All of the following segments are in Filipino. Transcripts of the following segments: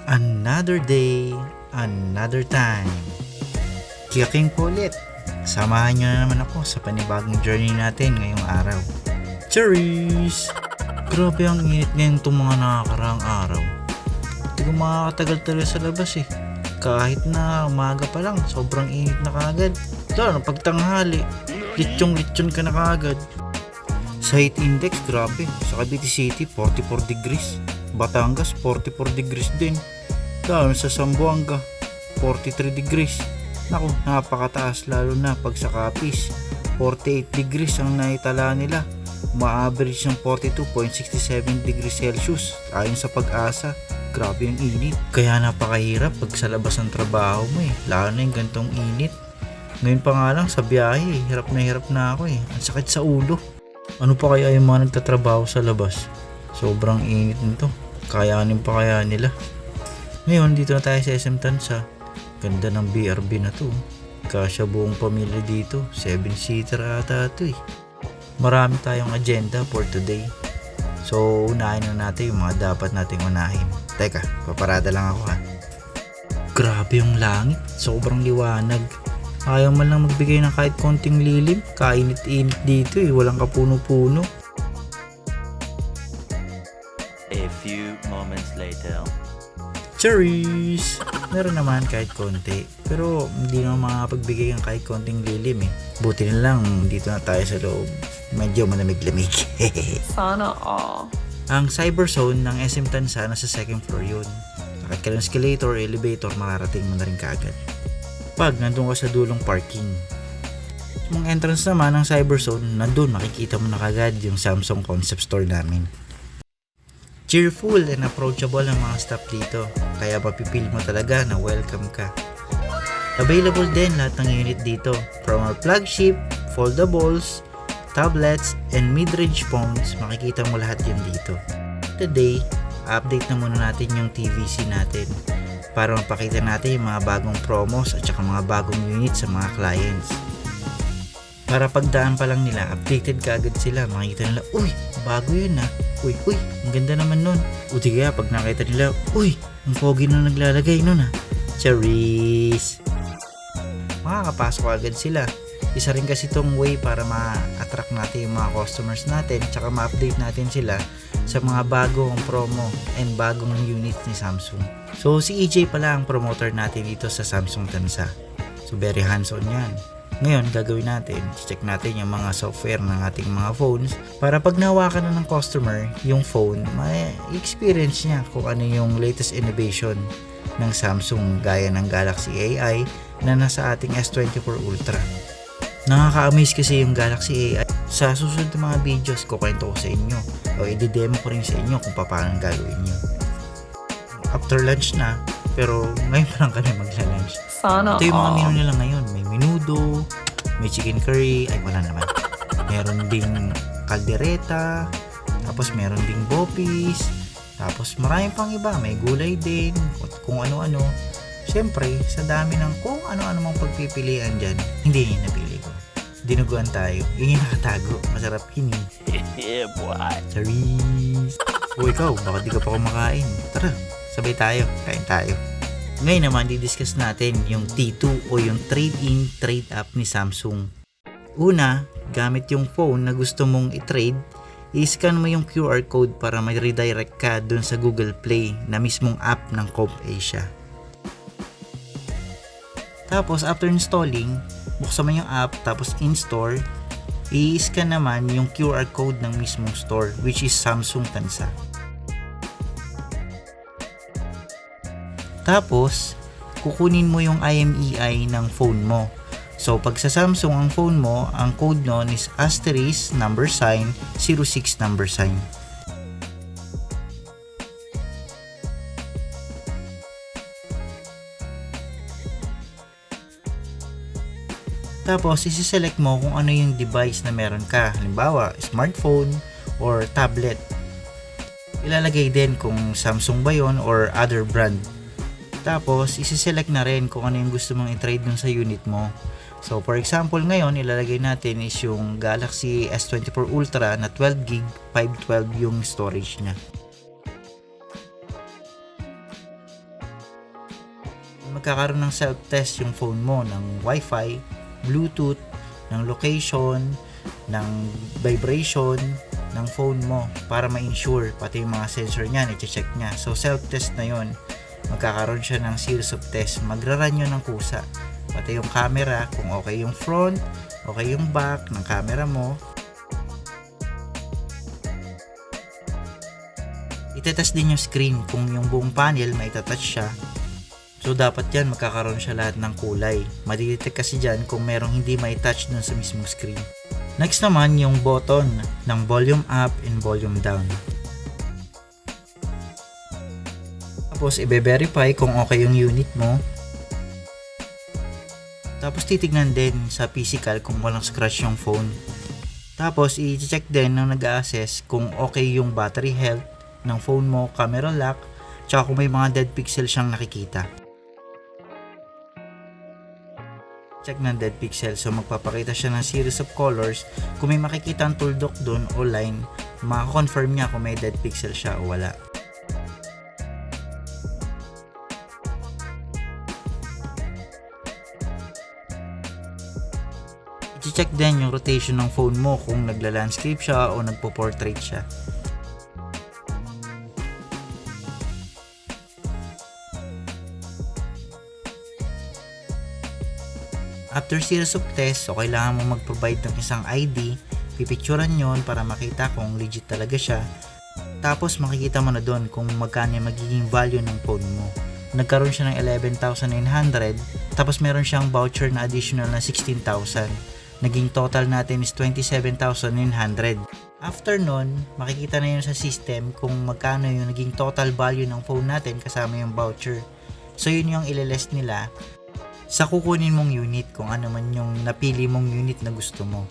Another day, another time. Kiyaking po ulit. Samahan nyo na naman ako sa panibagong journey natin ngayong araw. Cheers! Grabe ang init ngayon itong mga nakakaraang araw. Hindi ko makakatagal talaga sa labas eh. Kahit na umaga pa lang, sobrang init na kagad. Lalo na pagtanghali, litsyong-litsyon ka na kagad. Sa heat index, grabe. Sa Cavite City, 44 degrees. Batangas, 44 degrees din. Lalo sa Zamboanga, 43 degrees. Naku, napakataas lalo na pag sa Capiz. 48 degrees ang naitala nila. Ma-average ng 42.67 degrees Celsius ayon sa Pag-asa. Grabe yung init. Kaya napakahirap pag sa labas ng trabaho mo eh. Lalo na yung gantong init. Ngayon pa nga lang sa biyahe, hirap na ako eh. Ang sakit sa ulo. Ano pa kaya yung mga nagtatrabaho sa labas? Sobrang init nito. Kayanin pa kaya nila. Ngayon, dito na tayo sa SM Tansa. Ganda ng BRB na to. Kasya buong pamilya dito. 7-seater ata ito eh. Marami tayong agenda for today. So, unahin na natin yung mga dapat nating unahin. Teka, paparada lang ako ha. Grabe yung langit. Sobrang liwanag. Ayaw man lang magbigay ng kahit konting lilim. Kainit-init dito eh. Walang kapuno-puno. A few moments later. Cherries! Meron naman kahit konti. Pero hindi naman makapagbigay ng kahit konting lilim eh. Buti na lang dito na tayo sa loob. Medyo malamig-lamig. Sana all. Ang cyber zone ng SM Tansa nasa second floor yun. Sakit ka ng escalator or elevator, mararating mo na rin kaagad. Pag nandun ka sa dulong parking. Yung entrance naman ng cyber zone, nandun makikita mo na kaagad yung Samsung concept store namin. Cheerful and approachable ang mga staff dito, kaya mapipil mo talaga na welcome ka. Available din lahat ng unit dito, from our flagship, foldables, tablets, and mid-range phones, makikita mo lahat yan dito. Today, update na muna natin yung TVC natin para mapakita natin yung mga bagong promos at saka mga bagong units sa mga clients. Para pagdaan pa lang nila, updated kaagad sila, makikita nila, uy, bago yun ah. Uy, ang ganda naman nun. O di kaya pag nakita nila, uy, ang pogi na naglalagay nun ah. Cherries! Makakapasok agad sila. Isa rin kasi itong way para ma-attract natin yung mga customers natin tsaka ma-update natin sila sa mga bagong promo and bagong units ni Samsung. So si EJ pala ang promoter natin dito sa Samsung Tansa. So very hands-on yan. Ngayon, gagawin natin, check natin yung mga software ng ating mga phones para pag nahawakan na ng customer yung phone, ma-experience niya kung ano yung latest innovation ng Samsung gaya ng Galaxy AI na nasa ating S24 Ultra. Nakaka-amaze kasi yung Galaxy AI. Sa susunod na mga videos, kukwento ko sa inyo o i-demo ko rin sa inyo kung paano gagawin nyo. After lunch na, pero ngayon pa lang kami magla-lunch. Sana Ito yung mga all. menu nila ngayon. May menudo, may chicken curry, ay wala naman. Meron ding kaldereta, tapos meron ding bopis, tapos marami pang iba. May gulay din, kung ano-ano. Siyempre, sa dami ng kung ano-ano mang pagpipilian dyan, hindi yung napili ko. Dinuguan tayo. Yun yung nakatago. Masarap yun eh. Yeah, boy. Charis! O ikaw, baka di ka pa kumakain. Tara, sabay tayo. Kain tayo. Ngayon naman, di-discuss natin yung T2 o yung trade-in, trade-up ni Samsung. Una, gamit yung phone na gusto mong i-trade, i-scan mo yung QR code para ma-redirect ka dun sa Google Play na mismong app ng Comp Asia. Tapos, after installing, buksan mo yung app, tapos in-store, i-scan naman yung QR code ng mismong store, which is Samsung Tansa. Tapos, kukunin mo yung IMEI ng phone mo. So, pag sa Samsung ang phone mo, ang code nun is asterisk number sign 06 number sign. Tapos, isi-select mo kung ano yung device na meron ka. Halimbawa, smartphone or tablet. Ilalagay din kung Samsung ba yun or other brand. Tapos, isi-select na rin kung ano yung gusto mong i-trade dun sa unit mo. So, for example, ngayon, ilalagay natin is yung Galaxy S24 Ultra na 12GB, 512 yung storage niya. magkakaroon ng self-test yung phone mo ng Wi-Fi, Bluetooth, ng location, ng vibration ng phone mo para ma-ensure pati yung mga sensor niyan, i-check niya. So self-test na yon. Magkakaroon siya ng series of test. Magra-run yun ng kusa. Pati yung camera, kung okay yung front, okay yung back ng camera mo. Itetest din yung screen kung yung buong panel may touch siya. So dapat yan magkakaroon siya lahat ng kulay. Madidetect kasi dyan kung merong hindi may touch dun sa mismong screen. Next naman yung button ng volume up and volume down. Tapos i-verify kung okay yung unit mo. Tapos titignan din sa physical kung walang scratch yung phone. Tapos i-check din ng nag-a-assess kung okay yung battery health ng phone mo, camera lock, tsaka kung may mga dead pixel siyang nakikita. Check ng dead pixel, so magpapakita siya ng series of colors. Kung may makikita ang tuldok dun o line, makakonfirm niya kung may dead pixel siya o wala. I-check din yung rotation ng phone mo kung nagla-landscape siya o nagpo-portrait siya. After series of tests, so kailangan mo mag-provide ng isang ID, pipicturan yon para makita kung legit talaga siya. Tapos makikita mo na doon kung magkano yung magiging value ng phone mo. Nagkaroon siya ng 11,900, tapos meron siyang voucher na additional na 16,000. Naging total natin is 27,900. After nun, makikita na yun sa system kung magkano yung naging total value ng phone natin kasama yung voucher. So yun yung ilelest nila sa kukunin mong unit kung ano man yung napili mong unit na gusto mo.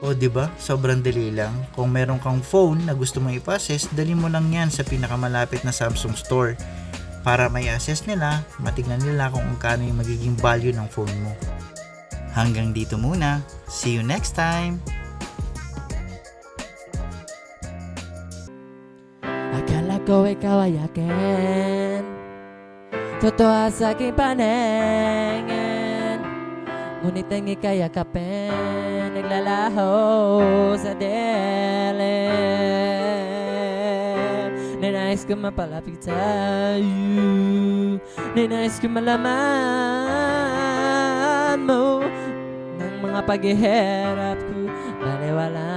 O diba? Sobrang dali lang. Kung meron kang phone na gusto mong ipa-assess, dali mo lang yan sa pinakamalapit na Samsung store para may assess nila, matignan nila kung kano yung magiging value ng phone mo. Hanggang dito muna. See you next time! Akala ko ikaw ay akin, totoo sa aking paningin, ngunit ang ika'y yakapin, naglalaho sa dilim. Ninais ko mapalapit sa'yo, ninais ko malaman mo ng mga paghihirap ko, baliwala